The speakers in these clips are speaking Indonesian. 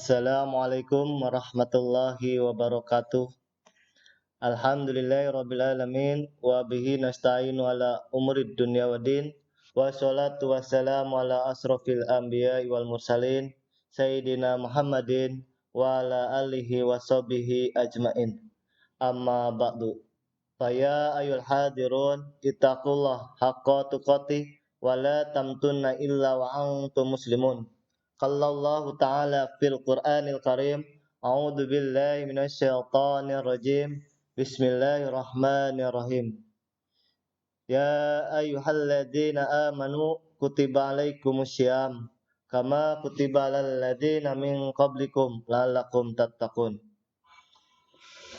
Assalamualaikum warahmatullahi wabarakatuh. Alhamdulillahirabbil alamin wa bihi nasta'inu ala umurid dunya waddin. Wassalatu wassalamu ala asrofil anbiya'i wal mursalin sayyidina Muhammadin wa ala alihi washabihi ajmain. Amma ba'du. Faya ayyuhal hadirun ittaqullah haqqa tuqatih wa la tamtunna illa wa antum muslimun. Qala Allah Ta'ala fil Qur'anil Karim, A'udzu billahi minasy syaithanir rajim. Bismillahirrahmanirrahim. Ya ayyuhalladzina amanu kutiba alaikumusyyam kama kutiba alal ladzina min qablikum la'allakum tattaqun.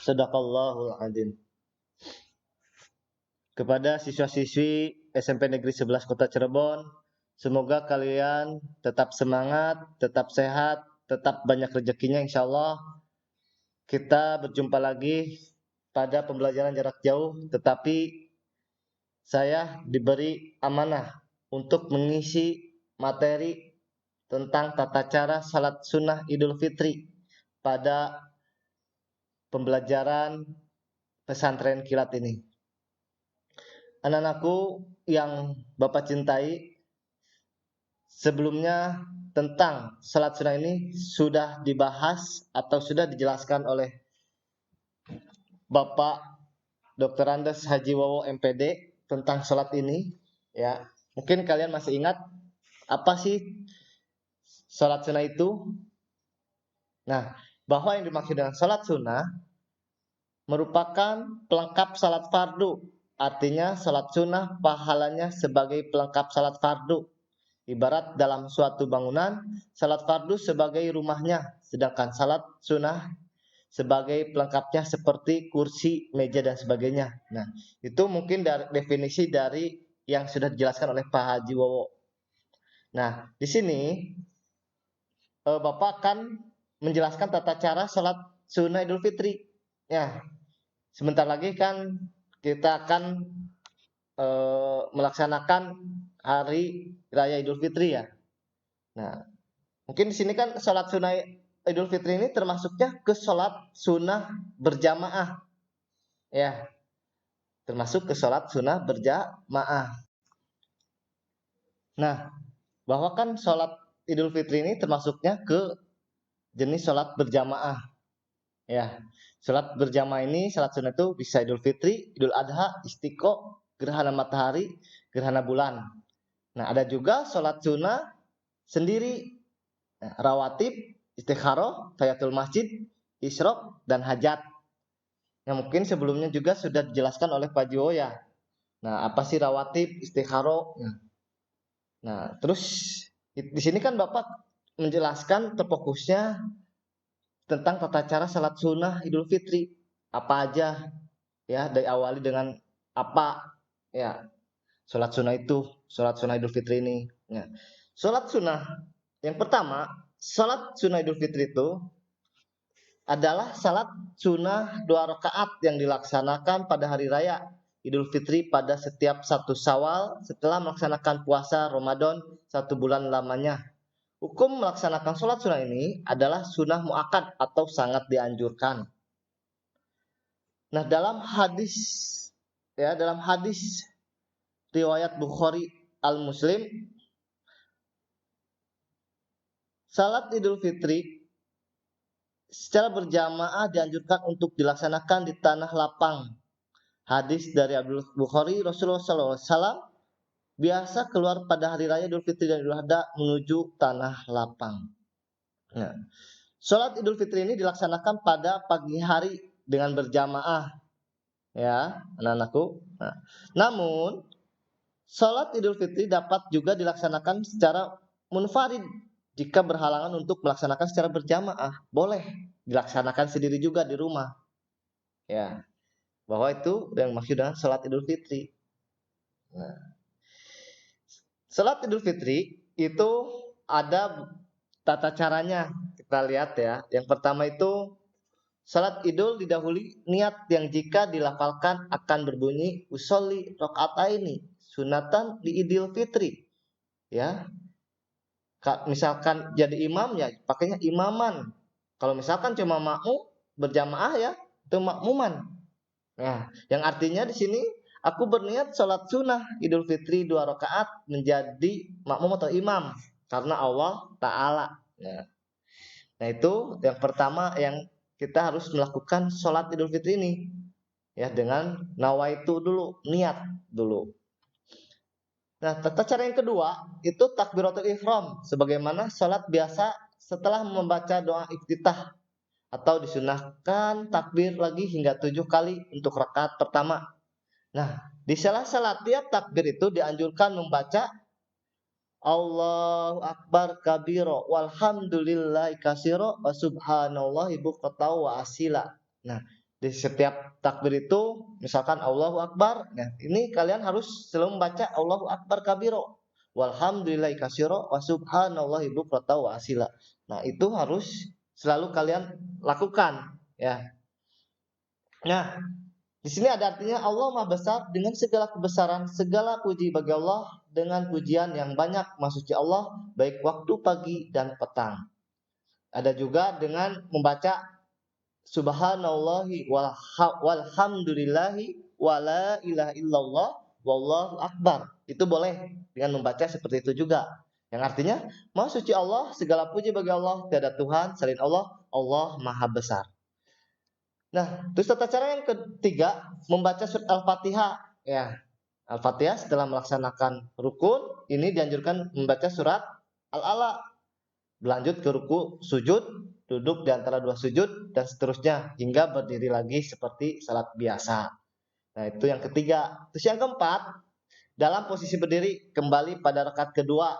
Shadaqallahul adzim. Kepada siswa-siswi SMP Negeri 11 Kota Cirebon, semoga kalian tetap semangat, tetap sehat, tetap banyak rezekinya insyaallah. Kita berjumpa lagi pada pembelajaran jarak jauh, tetapi saya diberi amanah untuk mengisi materi tentang tata cara salat sunnah Idul Fitri pada pembelajaran pesantren kilat ini. Anak-anakku yang Bapak cintai, sebelumnya tentang salat sunnah ini sudah dibahas atau sudah dijelaskan oleh Bapak Dr. Andes Haji Wawo MPD tentang salat ini, ya. Mungkin kalian masih ingat apa sih salat sunnah itu? Nah, bahwa yang dimaksud dengan salat sunnah merupakan pelengkap salat fardu. Artinya salat sunnah pahalanya sebagai pelengkap salat fardu. Ibarat dalam suatu bangunan, salat fardu sebagai rumahnya, sedangkan salat sunnah sebagai pelengkapnya seperti kursi, meja, dan sebagainya. Nah, itu mungkin definisi dari yang sudah dijelaskan oleh Pak Haji Wowo. Nah, di sini Bapak akan menjelaskan tata cara salat sunnah Idul Fitri. Ya, sebentar lagi kan kita akan melaksanakan hari raya Idul Fitri ya. Nah, mungkin di sini kan salat sunnah Idul Fitri ini termasuknya ke salat sunnah berjamaah. Ya. Termasuk ke salat sunnah berjamaah. Nah, bahwa kan salat Idul Fitri ini termasuknya ke jenis salat berjamaah. Ya. Salat berjamaah ini salat sunnah itu bisa Idul Fitri, Idul Adha, Istiqo, gerhana matahari, gerhana bulan. Nah, ada juga salat sunnah sendiri, rawatib, istikharah, tahiyatul masjid, isyraq, dan hajat. Nah, mungkin sebelumnya juga sudah dijelaskan oleh Pak Jiwo ya. Nah, apa sih rawatib, istikharah? Nah, terus di sini kan Bapak menjelaskan terfokusnya tentang tata cara salat sunnah Idul Fitri. Apa aja ya, dari awali dengan apa ya salat sunnah itu, salat sunnah Idul Fitri ini. Ya. Salat sunnah yang pertama, salat sunnah Idul Fitri itu adalah salat sunnah 2 rakaat yang dilaksanakan pada hari raya Idul Fitri pada setiap 1 Syawal setelah melaksanakan puasa Ramadan 1 bulan lamanya. Hukum melaksanakan salat sunnah ini adalah sunnah muakkad atau sangat dianjurkan. Nah, dalam hadis riwayat Bukhari Al-Muslim, salat Idul Fitri secara berjamaah dianjurkan untuk dilaksanakan di tanah lapang. Hadis dari Abdul Bukhari, Rasulullah SAW biasa keluar pada hari raya Idul Fitri dan Idul Adha menuju tanah lapang. Nah, salat Idul Fitri ini dilaksanakan pada pagi hari dengan berjamaah, ya anak-anakku. Nah, namun salat Idul Fitri dapat juga dilaksanakan secara munfarid. Jika berhalangan untuk melaksanakan secara berjamaah, boleh dilaksanakan sendiri juga di rumah. Ya, bahwa itu yang maksud dengan salat Idul Fitri. Nah, salat Idul Fitri itu ada tata caranya. Kita lihat ya. Yang pertama itu salat Idul didahului niat yang jika dilafalkan akan berbunyi usolli rakaataini sunatan di Idul Fitri. Ya. misalkan jadi imam ya pakainya imaman. Kalau misalkan cuma makmum berjamaah ya itu makmuman. Nah, yang artinya di sini aku berniat sholat sunnah Idul Fitri 2 rakaat menjadi makmum atau imam karena Allah Ta'ala. Nah itu yang pertama yang kita harus melakukan sholat Idul Fitri ini ya dengan nawaitu dulu, niat dulu. Nah, tata cara yang kedua itu takbiratul ihram sebagaimana sholat biasa setelah membaca doa iftitah atau disunahkan takbir lagi hingga 7 kali untuk rakaat pertama. Nah, di sela-sela tiap takbir itu dianjurkan membaca Allahu Akbar kabiro walhamdulillahi kasiro wa subhanallahi buqata wa asila. Nah, di setiap takbir itu misalkan Allahu Akbar, nah ini kalian harus selalu membaca Allahu Akbar kabiro walhamdulillahi kasiro wa subhanallahi buqata wa asila. Nah, itu harus selalu kalian lakukan ya. Nah, di sini ada artinya Allah Maha Besar dengan segala kebesaran, segala puji bagi Allah dengan pujian yang banyak maksudnya Allah baik waktu pagi dan petang. Ada juga dengan membaca subhanallahi walhamdulillahi wala ilaha illallah wallahu akbar. Itu boleh dengan membaca seperti itu juga. Yang artinya, Maha suci Allah, segala puji bagi Allah, tiada Tuhan selain Allah, Allah Maha Besar. Nah, terus tata cara yang ketiga membaca surat Al-Fatihah. Ya, Al-Fatihah setelah melaksanakan rukun ini dianjurkan membaca surat Al-Ala. Berlanjut ke ruku, sujud, duduk di antara dua sujud dan seterusnya hingga berdiri lagi seperti salat biasa. Nah, itu yang ketiga. Terus yang keempat, dalam posisi berdiri kembali pada rakaat kedua.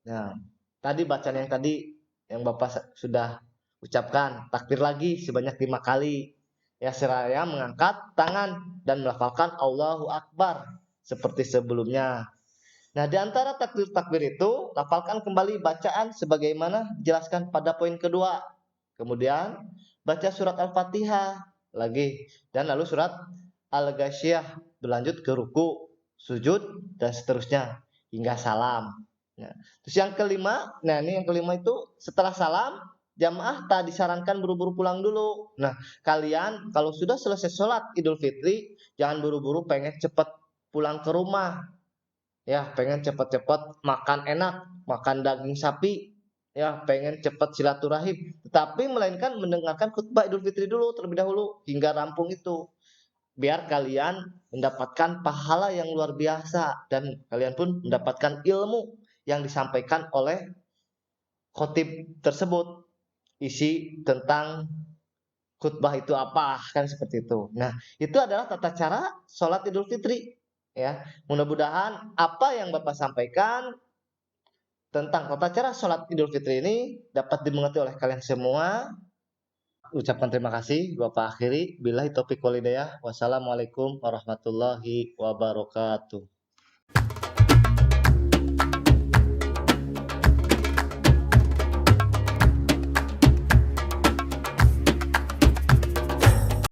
Nah, tadi bacaan yang tadi yang Bapak sudah ucapkan, takbir lagi sebanyak 5 kali. Ya, seraya mengangkat tangan dan melafalkan Allahu Akbar seperti sebelumnya. Nah, di antara takbir-takbir itu, lafalkan kembali bacaan sebagaimana dijelaskan pada poin kedua. Kemudian, baca surat Al-Fatihah lagi dan lalu surat Al-Ghasyiyah, berlanjut ke ruku, sujud dan seterusnya hingga salam. Nah, terus yang kelima, nah ini yang kelima itu setelah salam jamaah tak disarankan buru-buru pulang dulu. Nah, kalian kalau sudah selesai sholat Idul Fitri, jangan buru-buru pengen cepat pulang ke rumah. Ya, pengen cepat-cepat makan enak, makan daging sapi, ya, pengen cepat silaturahim. Tetapi melainkan mendengarkan khutbah Idul Fitri dulu terlebih dahulu hingga rampung itu. Biar kalian mendapatkan pahala yang luar biasa dan kalian pun mendapatkan ilmu yang disampaikan oleh khotib tersebut. Isi tentang khutbah itu apa kan seperti itu. Nah, itu adalah tata cara sholat Idul Fitri ya. Mudah-mudahan apa yang Bapak sampaikan tentang tata cara sholat Idul Fitri ini dapat dimengerti oleh kalian semua. Ucapkan terima kasih Bapak akhiri. Billahi taufiq wal hidayah. Wassalamualaikum warahmatullahi wabarakatuh.